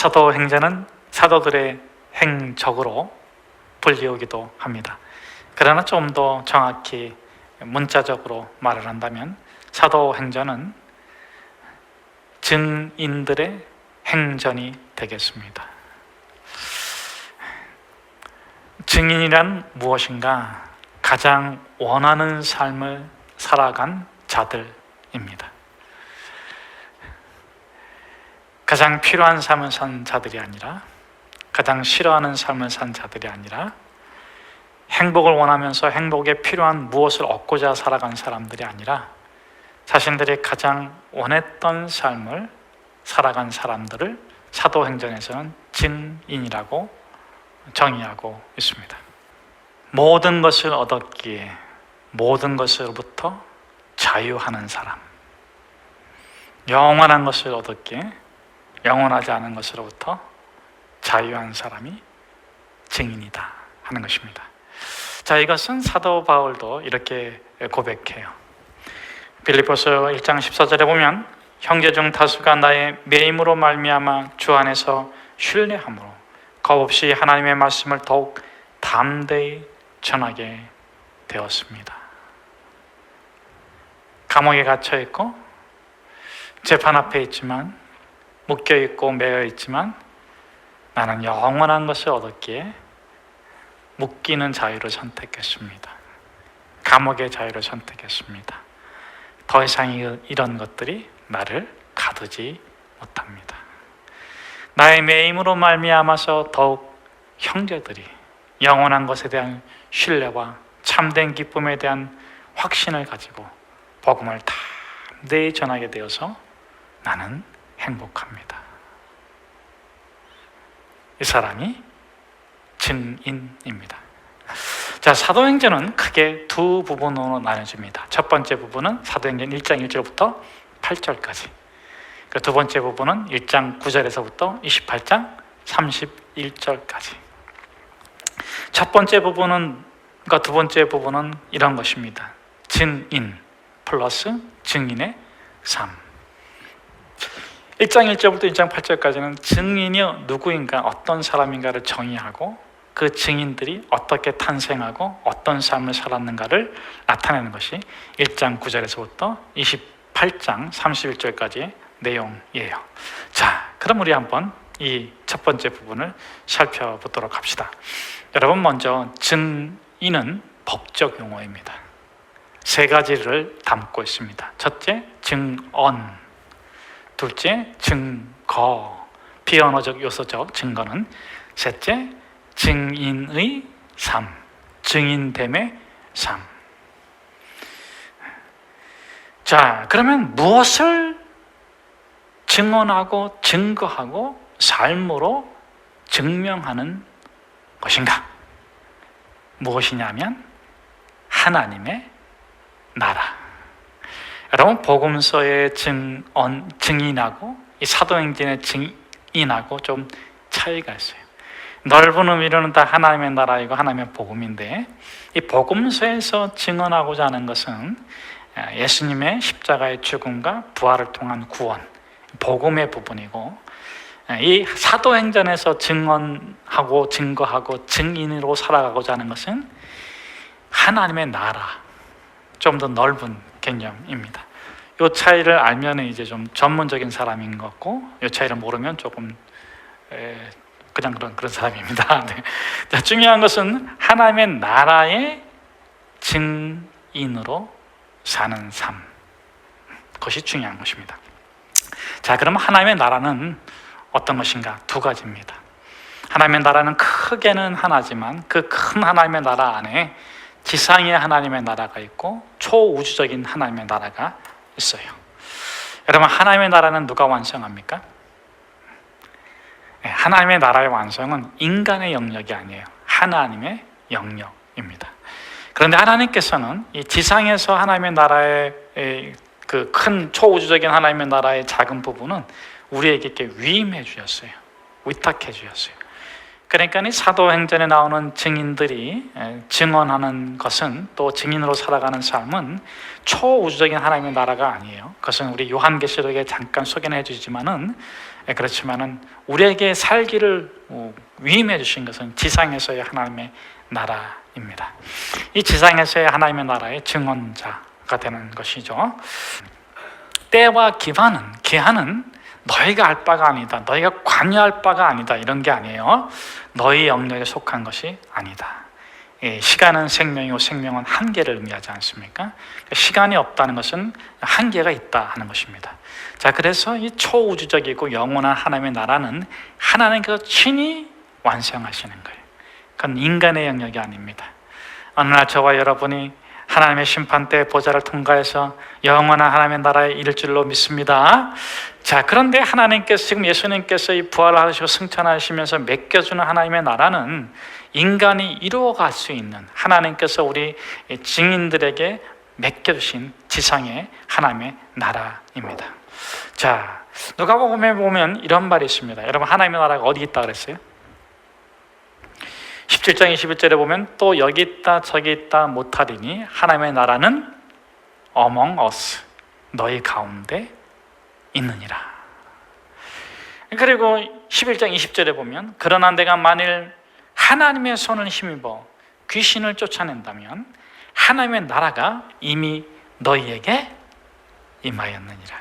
사도행전은 사도들의 행적으로 불리우기도 합니다. 그러나 좀 더 정확히 문자적으로 말을 한다면 사도행전은 증인들의 행전이 되겠습니다. 증인이란 무엇인가? 가장 원하는 삶을 살아간 자들입니다. 가장 필요한 삶을 산 자들이 아니라, 가장 싫어하는 삶을 산 자들이 아니라, 행복을 원하면서 행복에 필요한 무엇을 얻고자 살아간 사람들이 아니라 자신들이 가장 원했던 삶을 살아간 사람들을 사도행전에서는 증인이라고 정의하고 있습니다. 모든 것을 얻었기에 모든 것으로부터 자유하는 사람, 영원한 것을 얻었기에 영원하지 않은 것으로부터 자유한 사람이 증인이다 하는 것입니다. 자, 이것은 사도 바울도 이렇게 고백해요. 빌립보서 1장 14절에 보면 형제 중 다수가 나의 매임으로 말미암아 주 안에서 신뢰함으로 겁없이 하나님의 말씀을 더욱 담대히 전하게 되었습니다. 감옥에 갇혀 있고 재판 앞에 있지만, 묶여 있고 매여 있지만 나는 영원한 것을 얻었기에 묶이는 자유를 선택했습니다. 감옥의 자유를 선택했습니다. 더 이상 이런 것들이 나를 가두지 못합니다. 나의 매임으로 말미암아서 더욱 형제들이 영원한 것에 대한 신뢰와 참된 기쁨에 대한 확신을 가지고 복음을 담대히 전하게 되어서 나는 행복합니다. 이 사람이 증인입니다. 자, 사도행전은 크게 두 부분으로 나눠집니다. 첫 번째 부분은 사도행전 1장 1절부터 8절까지. 두 번째 부분은 1장 9절에서부터 28장 31절까지. 첫 번째 부분과 두 번째 부분은 이런 것입니다. 증인 플러스 증인의 삶. 1장 1절부터 1장 8절까지는 증인이 누구인가, 어떤 사람인가를 정의하고 그 증인들이 어떻게 탄생하고 어떤 삶을 살았는가를 나타내는 것이 1장 9절에서부터 28장 31절까지의 내용이에요. 자, 그럼 우리 한번 이 첫 번째 부분을 살펴보도록 합시다. 여러분, 먼저 증인은 법적 용어입니다. 세 가지를 담고 있습니다. 첫째, 증언. 둘째, 증거. 비언어적 요소적 증거는. 셋째, 증인의 삶. 증인됨의 삶. 자, 그러면 무엇을 증언하고 증거하고 삶으로 증명하는 것인가? 무엇이냐면 하나님의 나라. 여러분, 복음서의 증인하고 이 사도행전의 증인하고 좀 차이가 있어요. 넓은 의미로는 다 하나님의 나라이고 하나님의 복음인데, 이 복음서에서 증언하고자 하는 것은 예수님의 십자가의 죽음과 부활을 통한 구원, 복음의 부분이고, 이 사도행전에서 증언하고 증거하고 증인으로 살아가고자 하는 것은 하나님의 나라, 좀 더 넓은 개념입니다. 이 차이를 알면 이제 좀 전문적인 사람인 것 같고, 이 차이를 모르면 조금 그냥 그런 사람입니다. 네. 자, 중요한 것은 하나님의 나라의 증인으로 사는 삶, 그것이 중요한 것입니다. 자, 그럼 하나님의 나라는 어떤 것인가? 두 가지입니다. 하나님의 나라는 크게는 하나지만 그 큰 하나님의 나라 안에 지상의 하나님의 나라가 있고 초우주적인 하나님의 나라가 있어요. 여러분, 하나님의 나라는 누가 완성합니까? 하나님의 나라의 완성은 인간의 영역이 아니에요. 하나님의 영역입니다. 그런데 하나님께서는 이 지상에서 하나님의 나라의 그 큰 초우주적인 하나님의 나라의 작은 부분은 우리에게 이렇게 위임해 주셨어요. 위탁해 주셨어요. 그러니까 이 사도행전에 나오는 증인들이 증언하는 것은, 또 증인으로 살아가는 삶은 초우주적인 하나님의 나라가 아니에요. 그것은 우리 요한계시록에 잠깐 소개해 주지만은 그렇지만은 우리에게 살기를 위임해 주신 것은 지상에서의 하나님의 나라입니다. 이 지상에서의 하나님의 나라의 증언자가 되는 것이죠. 때와 기한은 너희가 알 바가 아니다, 너희가 관여할 바가 아니다, 이런 게 아니에요. 너희 영역에 속한 것이 아니다. 시간은 생명이고 생명은 한계를 의미하지 않습니까? 시간이 없다는 것은 한계가 있다 하는 것입니다. 자, 그래서 이 초우주적이고 영원한 하나님의 나라는 하나님께서 친히 완성하시는 거예요. 그건 인간의 영역이 아닙니다. 어느 날 저와 여러분이 하나님의 심판대 보좌를 통과해서 영원한 하나님의 나라에 이를 줄로 믿습니다. 자, 그런데 하나님께서 지금 예수님께서 이 부활을 하시고 승천하시면서 맡겨주는 하나님의 나라는 인간이 이루어갈 수 있는, 하나님께서 우리 증인들에게 맡겨주신 지상의 하나님의 나라입니다. 자, 누가복음에 보면 이런 말이 있습니다. 여러분, 하나님의 나라가 어디 있다 그랬어요? 17장 21절에 보면 또 여기 있다 저기 있다 못하리니 하나님의 나라는 among us, 너희 가운데 있느니라. 그리고 11장 20절에 보면 그러나 내가 만일 하나님의 손을 힘입어 귀신을 쫓아낸다면 하나님의 나라가 이미 너희에게 임하였느니라.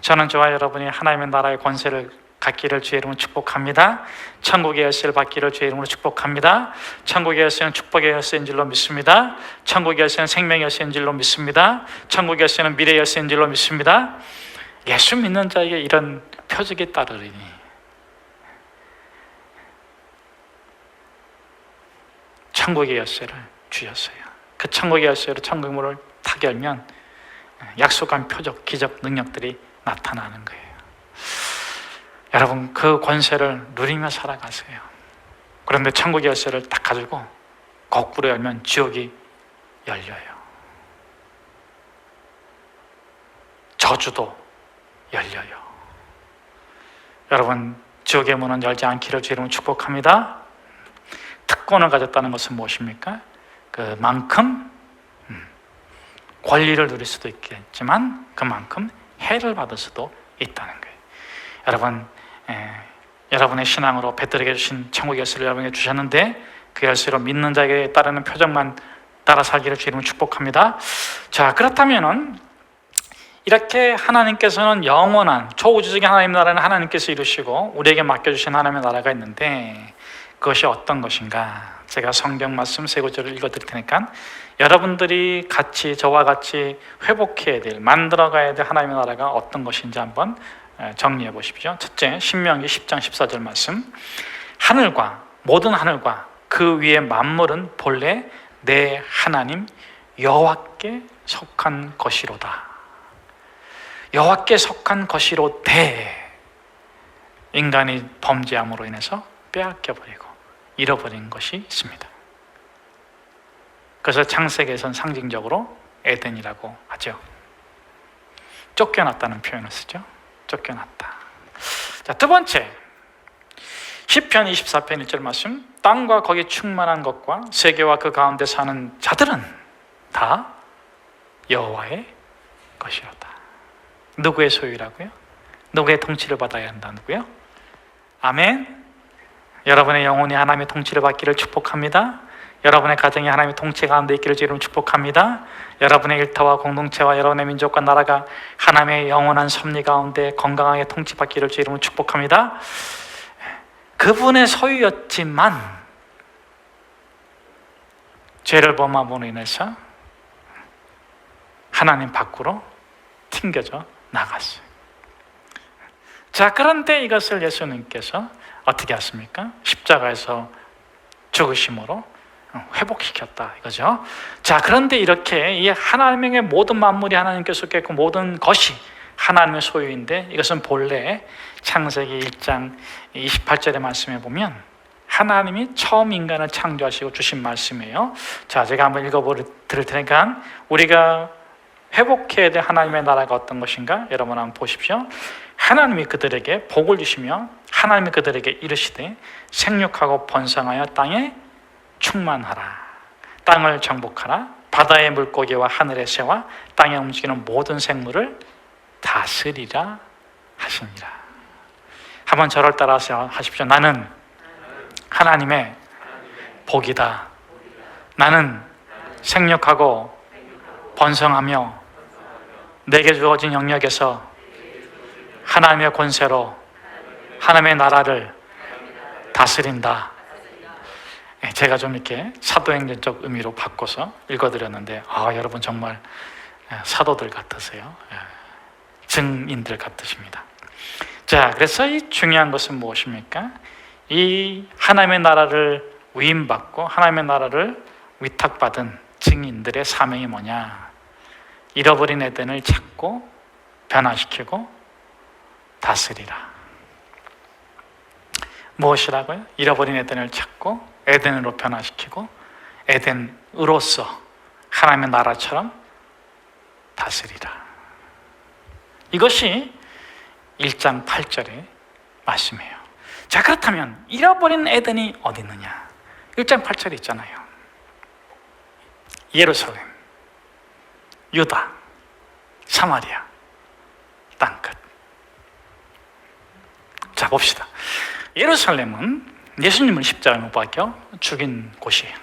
저는 저와 여러분이 하나님의 나라의 권세를 갖기를 주의 이름으로 축복합니다. 천국의 열쇠를 받기를 주의 이름으로 축복합니다. 천국의 열쇠는 축복의 열쇠인 줄로 믿습니다. 천국의 열쇠는 생명의 열쇠인 줄로 믿습니다. 천국의 열쇠는 미래의 열쇠인 줄로 믿습니다. 예수 믿는 자에게 이런 표적이 따르리니 천국의 열쇠를 주셨어요. 그 천국의 열쇠로 천국의 문을 탁 열면 약속한 표적, 기적, 능력들이 나타나는 거예요. 여러분, 그 권세를 누리며 살아가세요. 그런데 천국의 열쇠를 딱 가지고 거꾸로 열면 지옥이 열려요. 저주도 열려요. 여러분, 지옥의 문은 열지 않기를 주의 이름으로 축복합니다. 특권을 가졌다는 것은 무엇입니까? 그만큼 권리를 누릴 수도 있겠지만 그만큼 해를 받을 수도 있다는 거예요. 여러분, 여러분의 신앙으로 베들에게 주신 천국의 열쇠를 여러분에게 주셨는데 그 열쇠로 믿는 자에게 따르는 표적만 따라 살기를 주의 이름으로 축복합니다. 자, 그렇다면은 이렇게 하나님께서는 영원한 초우주적인 하나님의 나라는 하나님께서 이루시고 우리에게 맡겨주신 하나님의 나라가 있는데 그것이 어떤 것인가? 제가 성경 말씀 세 구절을 읽어드릴 테니까 여러분들이 같이 저와 같이 회복해야 될, 만들어가야 될 하나님의 나라가 어떤 것인지 한번 정리해 보십시오. 첫째, 신명기 10장 14절 말씀. 하늘과 모든 하늘과 그 위의 만물은 본래 내 하나님 여호와께 속한 것이로다. 여호와께 속한 것이로되 인간이 범죄함으로 인해서 빼앗겨버리고 잃어버린 것이 있습니다. 그래서 창세기에서는 상징적으로 에덴이라고 하죠. 쫓겨났다는 표현을 쓰죠. 쫓겨났다. 자, 두 번째, 시편 24편 1절 말씀. 땅과 거기 충만한 것과 세계와 그 가운데 사는 자들은 다 여호와의 것이로다. 누구의 소유라고요? 누구의 통치를 받아야 한다고요? 아멘. 여러분의 영혼이 하나님의 통치를 받기를 축복합니다. 여러분의 가정이 하나님의 통치 가운데 있기를 주의 이름으로 축복합니다. 여러분의 일터와 공동체와 여러분의 민족과 나라가 하나님의 영원한 섭리 가운데 건강하게 통치받기를 주의 이름으로 축복합니다. 그분의 소유였지만 죄를 범함으로 인해서 하나님 밖으로 튕겨져 나갔어요. 자, 그런데 이것을 예수님께서 어떻게 하십니까? 십자가에서 죽으심으로 회복시켰다 이거죠. 자, 그런데 이렇게 이 하나님의 모든 만물이 하나님께 속했고 모든 것이 하나님의 소유인데 이것은 본래 창세기 1장 28절의 말씀에 보면 하나님이 처음 인간을 창조하시고 주신 말씀이에요. 자, 제가 한번 읽어드릴 테니까 우리가 회복해야 될 하나님의 나라가 어떤 것인가 여러분 한번 보십시오. 하나님이 그들에게 복을 주시며 하나님이 그들에게 이르시되 생육하고 번성하여 땅에 충만하라. 땅을 정복하라. 바다의 물고기와 하늘의 새와 땅에 움직이는 모든 생물을 다스리라 하시니라. 한번 저를 따라서 하십시오. 나는 하나님의 복이다. 나는 생육하고 번성하며 내게 주어진 영역에서 하나님의 권세로 하나님의 나라를 다스린다. 제가 좀 이렇게 사도행전적 의미로 바꿔서 읽어드렸는데, 여러분 정말 사도들 같으세요. 증인들 같으십니다. 자, 그래서 이 중요한 것은 무엇입니까? 이 하나님의 나라를 위임받고 하나님의 나라를 위탁받은 증인들의 사명이 뭐냐? 잃어버린 에덴을 찾고 변화시키고 다스리라. 무엇이라고요? 잃어버린 에덴을 찾고 에덴으로 변화시키고 에덴으로서 하나님의 나라처럼 다스리라. 이것이 1장 8절의 말씀이에요. 자, 그렇다면 잃어버린 에덴이 어디 있느냐? 1장 8절에 있잖아요. 예루살렘, 유다, 사마리아, 땅끝. 자, 봅시다. 예루살렘은 예수님을 십자가에 못 박혀 죽인 곳이에요.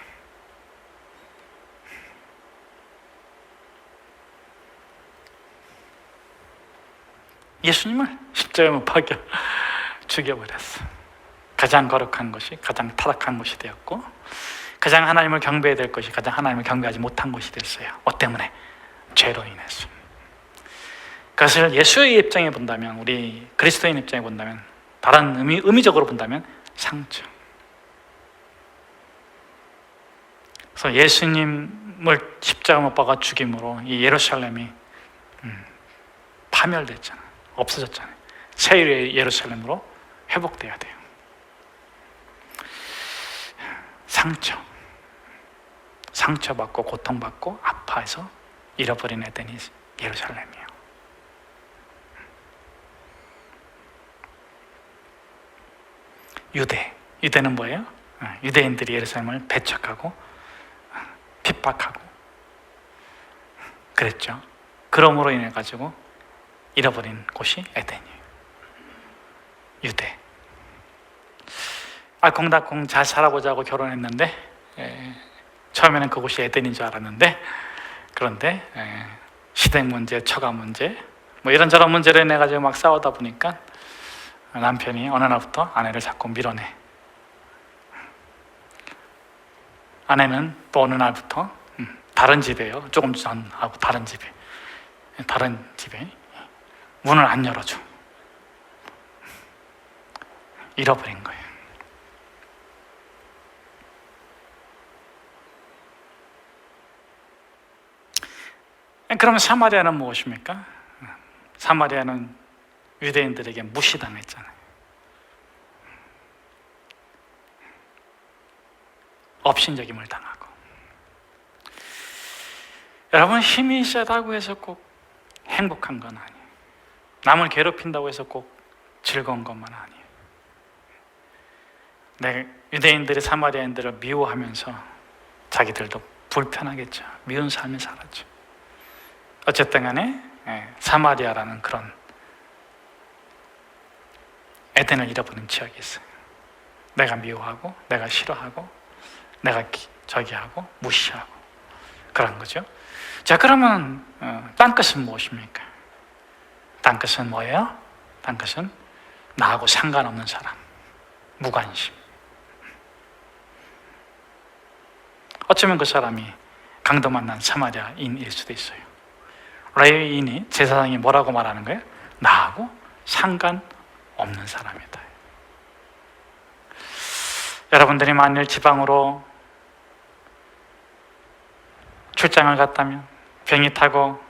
예수님을 십자가에 못 박혀 죽여버렸어. 가장 거룩한 것이 가장 타락한 것이 되었고, 가장 하나님을 경배해야 될 것이 가장 하나님을 경배하지 못한 것이 됐어요. 뭐 때문에? 죄로 인해서. 그것을 예수의 입장에 본다면, 우리 그리스도인 입장에 본다면, 다른 의미적으로 본다면 상처. 그래서 예수님을 십자가 못 박아 죽임으로 이 예루살렘이 파멸됐잖아요. 없어졌잖아요. 새 예루살렘으로 회복돼야 돼요. 상처받고 고통받고 아파해서 잃어버린 에덴이 예루살렘이에요. 유대는 뭐예요? 유대인들이 예루살렘을 배척하고 핍박하고 그랬죠. 그러므로 인해 가지고 잃어버린 곳이 에덴이에요. 유대. 알콩달콩 잘 살아보자고 결혼했는데 처음에는 그곳이 에덴인 줄 알았는데, 그런데 시댁 문제, 처가 문제, 뭐 이런저런 문제를 인해 가지고 막 싸우다 보니까 남편이 어느 날부터 아내를 자꾸 밀어내. 아내는 또 어느 날부터 다른 집에요. 조금 전하고 다른 집에 문을 안 열어줘. 잃어버린 거예요. 그러면 사마리아는 무엇입니까? 사마리아는 유대인들에게 무시당했잖아요. 업신여김을 당하고. 여러분, 힘이 세다고 해서 꼭 행복한 건 아니에요. 남을 괴롭힌다고 해서 꼭 즐거운 것만 아니에요. 유대인들이 사마리아인들을 미워하면서 자기들도 불편하겠죠. 미운 삶을 살았죠. 어쨌든 간에 사마리아라는 그런 에덴을 잃어버린 지역이 있어요. 내가 미워하고 내가 싫어하고 내가 저기하고 무시하고 그런 거죠. 자, 그러면 땅끝은 무엇입니까? 땅끝은 뭐예요? 땅끝은 나하고 상관없는 사람, 무관심. 어쩌면 그 사람이 강도 만난 사마리아인일 수도 있어요. 레위인이 제사장이 뭐라고 말하는 거예요? 나하고 상관없는 사람이다. 여러분들이 만일 지방으로 출장을 갔다면, 비행기 타고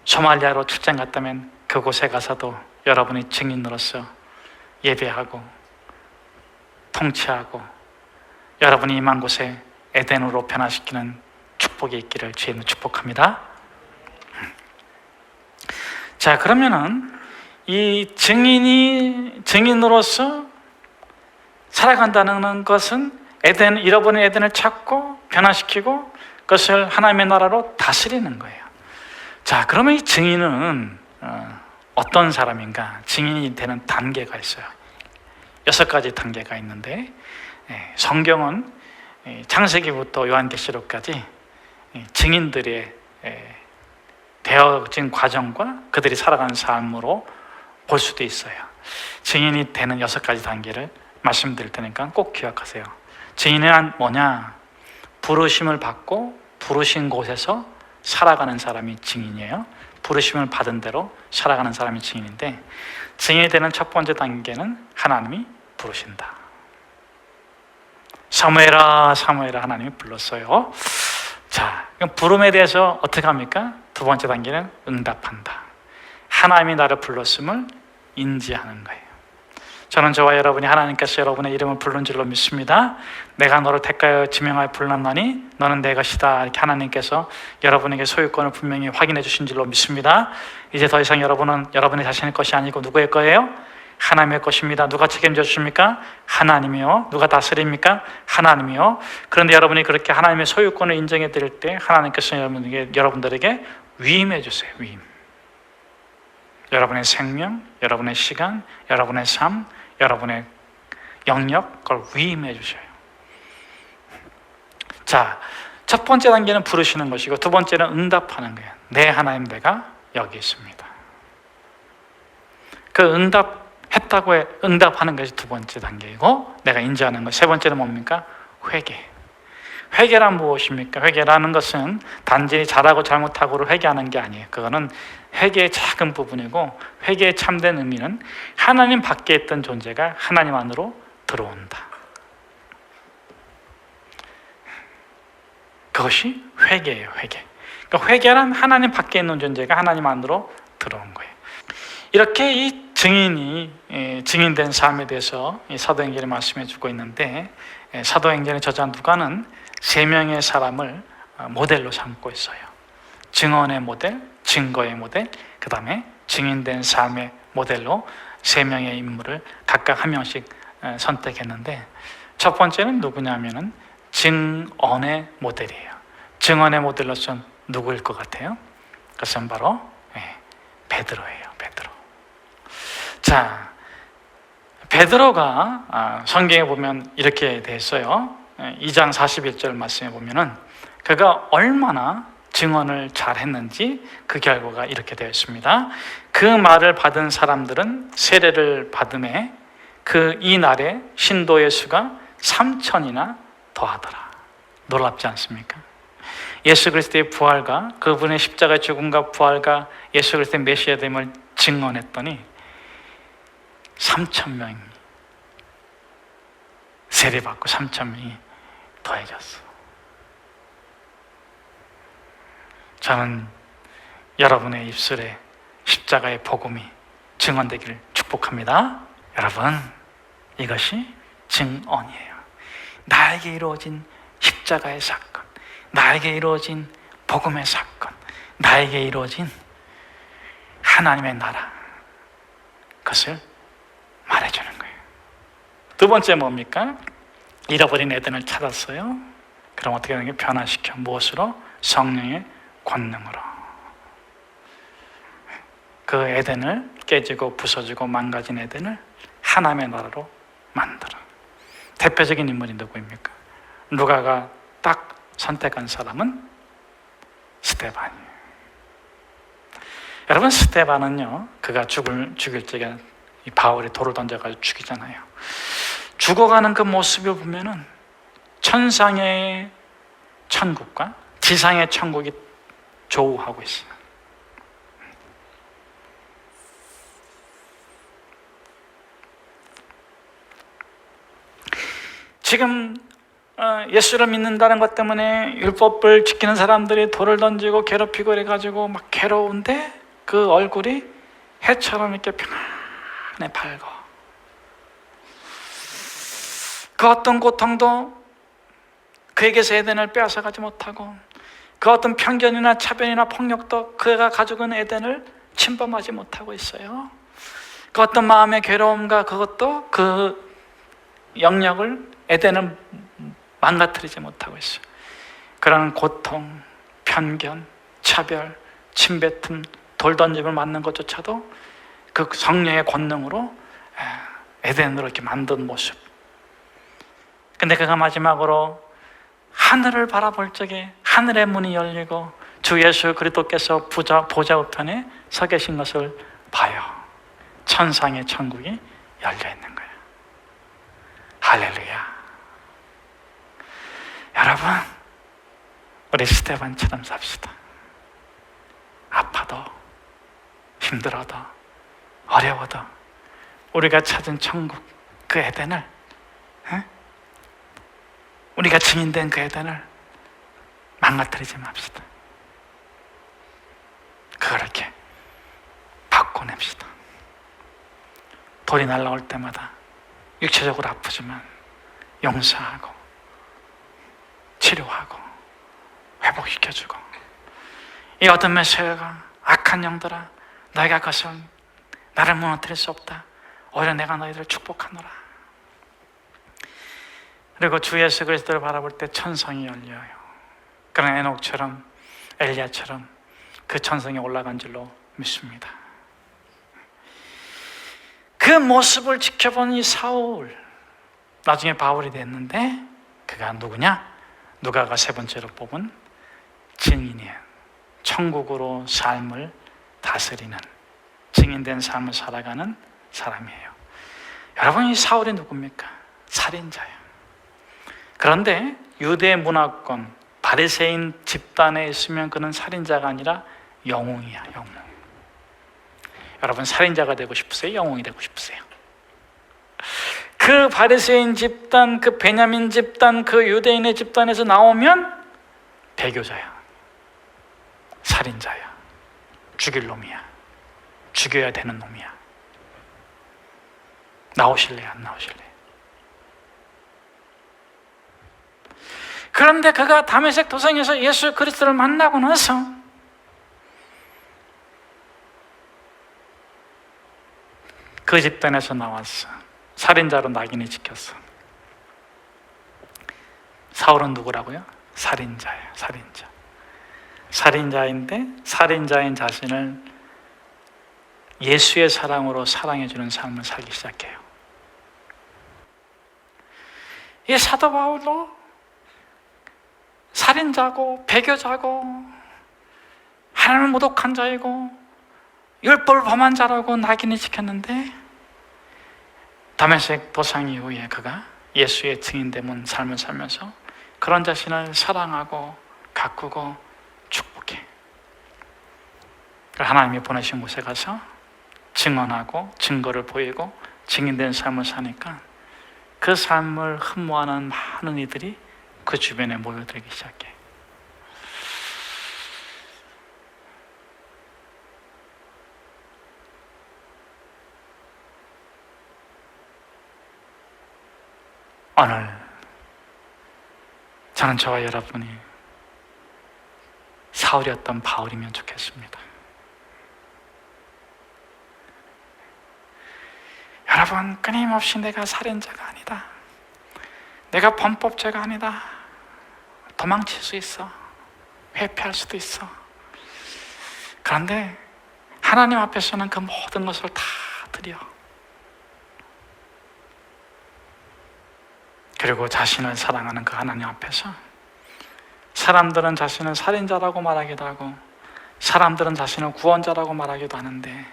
소말리아로 출장 갔다면 그곳에 가서도 여러분이 증인으로서 예배하고 통치하고 여러분이 임한 곳에 에덴으로 변화시키는 축복이 있기를 주님은 축복합니다. 자, 그러면은 이 증인으로서 살아간다는 것은 잃어버린 에덴을 찾고 변화시키고 그것을 하나님의 나라로 다스리는 거예요. 자, 그러면 이 증인은 어떤 사람인가? 증인이 되는 단계가 있어요. 6가지 단계가 있는데, 성경은 창세기부터 요한계시록까지 증인들의 되어진 과정과 그들이 살아가는 삶으로 볼 수도 있어요. 증인이 되는 6가지 단계를 말씀드릴 테니까 꼭 기억하세요. 증인은 뭐냐? 부르심을 받고 부르신 곳에서 살아가는 사람이 증인이에요. 부르심을 받은 대로 살아가는 사람이 증인인데, 증인이 되는 첫 번째 단계는 하나님이 부르신다. 사무엘아 사무엘아 하나님이 불렀어요. 자, 부름에 대해서 어떻게 합니까? 두 번째 단계는 응답한다. 하나님이 나를 불렀음을 인지하는 거예요. 저는 저와 여러분이 하나님께서 여러분의 이름을 부른 줄로 믿습니다. 내가 너를 택하여 지명하여 불렀나니 너는 내 것이다. 이렇게 하나님께서 여러분에게 소유권을 분명히 확인해 주신 줄로 믿습니다. 이제 더 이상 여러분은 여러분의 자신의 것이 아니고 누구의 거예요? 하나님의 것입니다. 누가 책임져 주십니까? 하나님이요. 누가 다스립니까? 하나님이요. 그런데 여러분이 그렇게 하나님의 소유권을 인정해 드릴 때 하나님께서 여러분들에게 위임해 주세요. 위임. 여러분의 생명, 여러분의 시간, 여러분의 삶, 여러분의 영역, 그걸 위임해 주셔요. 자, 첫 번째 단계는 부르시는 것이고, 두 번째는 응답하는 거예요. 네, 하나님, 내가 여기 있습니다. 그 응답했다고 응답하는 것이 두 번째 단계이고, 내가 인지하는 것. 세 번째는 뭡니까? 회개. 회개란 무엇입니까? 회개라는 것은 단지 잘하고 잘못하고를 회개하는 게 아니에요. 그거는 회개의 작은 부분이고, 회개의 참된 의미는 하나님 밖에 있던 존재가 하나님 안으로 들어온다. 그것이 회개예요. 회개. 그러니까 회개란 하나님 밖에 있는 존재가 하나님 안으로 들어온 거예요. 이렇게 이 증인된 삶에 대해서 사도행전이 말씀해 주고 있는데, 사도행전의 저자 누가는 3명의 사람을 모델로 삼고 있어요. 증언의 모델, 증거의 모델, 그 다음에 증인된 삶의 모델로 3명의 인물을 각각 한 명씩 선택했는데, 첫 번째는 누구냐면은 증언의 모델이에요. 증언의 모델로서는 누구일 것 같아요? 그것은 바로 베드로예요. 베드로. 자, 베드로가 성경에 보면 이렇게 돼 있어요. 2장 41절 말씀에 보면은 그가 얼마나 증언을 잘했는지 그 결과가 이렇게 되어 있습니다. 그 말을 받은 사람들은 세례를 받음에 그 이날에 신도의 수가 3,000이나 더하더라. 놀랍지 않습니까? 예수 그리스도의 부활과 그분의 십자가의 죽음과 부활과 예수 그리스도의 메시아됨을 증언했더니 3,000명이 세례받고 3,000명이 더해졌어. 저는 여러분의 입술에 십자가의 복음이 증언되기를 축복합니다. 여러분, 이것이 증언이에요. 나에게 이루어진 십자가의 사건, 나에게 이루어진 복음의 사건, 나에게 이루어진 하나님의 나라, 그것을 말해주는 거예요. 두 번째 뭡니까? 잃어버린 에덴을 찾았어요. 그럼 어떻게 되는 게 변화시켜? 무엇으로? 성령의 권능으로. 그 에덴을 깨지고 부서지고 망가진 에덴을 하나님의 나라로 만들어. 대표적인 인물이 누구입니까? 누가가 딱 선택한 사람은 스데반이에요. 여러분, 스데반은요, 그가 죽일 적에 이 바울이 돌을 던져가지고 죽이잖아요. 죽어가는 그 모습을 보면은 천상의 천국과 지상의 천국이 조우하고 있어요. 지금 예수를 믿는다는 것 때문에 율법을 지키는 사람들이 돌을 던지고 괴롭히고 그래가지고 막 괴로운데 그 얼굴이 해처럼 이렇게 평안해 밝아. 그 어떤 고통도 그에게서 에덴을 빼앗아가지 못하고, 그 어떤 편견이나 차별이나 폭력도 그가 가지고 있는 에덴을 침범하지 못하고 있어요. 그 어떤 마음의 괴로움과 그것도 그 영역을, 에덴을 망가뜨리지 못하고 있어요. 그런 고통, 편견, 차별, 침뱉음, 돌 던짐을 맞는 것조차도 그 성령의 권능으로 에덴으로 이렇게 만든 모습. 근데 그가 마지막으로 하늘을 바라볼 적에 하늘의 문이 열리고 주 예수 그리스도께서 보좌 우편에 서 계신 것을 봐요. 천상의 천국이 열려 있는 거예요. 할렐루야. 여러분, 우리 스데반처럼 삽시다. 아파도 힘들어도 어려워도 우리가 찾은 천국, 그 에덴을, 우리가 증인된 그 에덴을 망가뜨리지 맙시다. 그걸 이렇게 바꿔냅시다. 돌이 날아올 때마다 육체적으로 아프지만 용서하고 치료하고 회복시켜주고, 이 어둠의 세계가 악한 영들아 너희가 것을 나를 무너뜨릴 수 없다. 오히려 내가 너희들을 축복하노라. 그리고 주 예수 그리스도를 바라볼 때 천성이 열려요. 그런 에녹처럼 엘리야처럼 그 천성에 올라간 줄로 믿습니다. 그 모습을 지켜본 이 사울, 나중에 바울이 됐는데 그가 누구냐? 누가가 세 번째로 뽑은 증인이에요. 천국으로 삶을 다스리는, 증인된 삶을 살아가는 사람이에요. 여러분, 이 사울이 누굽니까? 살인자예요. 그런데 유대 문화권 바리새인 집단에 있으면 그는 살인자가 아니라 영웅이야, 영웅. 여러분, 살인자가 되고 싶으세요? 영웅이 되고 싶으세요? 그 바리새인 집단, 그 베냐민 집단, 그 유대인의 집단에서 나오면 배교자야, 살인자야, 죽일 놈이야, 죽여야 되는 놈이야. 나오실래요? 안 나오실래요? 그런데 그가 다메섹 도상에서 예수 그리스도를 만나고 나서 그 집단에서 나왔어. 살인자로 낙인이 찍혔어. 사울은 누구라고요? 살인자예요. 살인자. 살인자인데 살인자인 자신을 예수의 사랑으로 사랑해주는 삶을 살기 시작해요. 이 사도 바울도 살인자고 배교자고 하나님을 모독한 자이고 율법을 범한 자라고 낙인이 찍혔는데, 다메섹 도상 이후에 그가 예수의 증인된 삶을 살면서 그런 자신을 사랑하고 가꾸고 축복해. 하나님이 보내신 곳에 가서 증언하고 증거를 보이고 증인된 삶을 사니까 그 삶을 흠모하는 많은 이들이 그 주변에 모여들기 시작해. 오늘 저는 저와 여러분이 사울이었던 바울이면 좋겠습니다. 여러분, 끊임없이 내가 살인자가 아니다, 내가 범법자가 아니다, 도망칠 수 있어, 회피할 수도 있어. 그런데 하나님 앞에서는 그 모든 것을 다 드려. 그리고 자신을 사랑하는 그 하나님 앞에서 사람들은 자신을 살인자라고 말하기도 하고 사람들은 자신을 구원자라고 말하기도 하는데,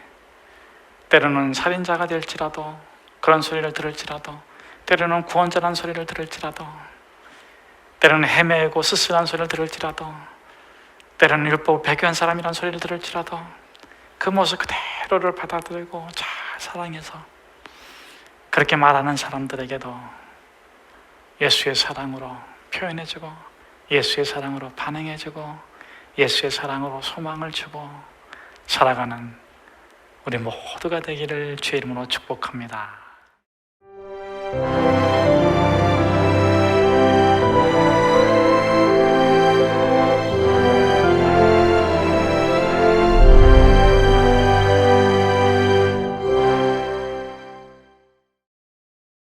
때로는 살인자가 될지라도, 그런 소리를 들을지라도, 때로는 구원자라는 소리를 들을지라도, 때로는 헤매고 쓸쓸한 소리를 들을지라도, 때로는 율법을 배교한 사람이라는 소리를 들을지라도 그 모습 그대로를 받아들이고 잘 사랑해서 그렇게 말하는 사람들에게도 예수의 사랑으로 표현해주고 예수의 사랑으로 반응해주고 예수의 사랑으로 소망을 주고 살아가는 우리 모두가 되기를 주의 이름으로 축복합니다.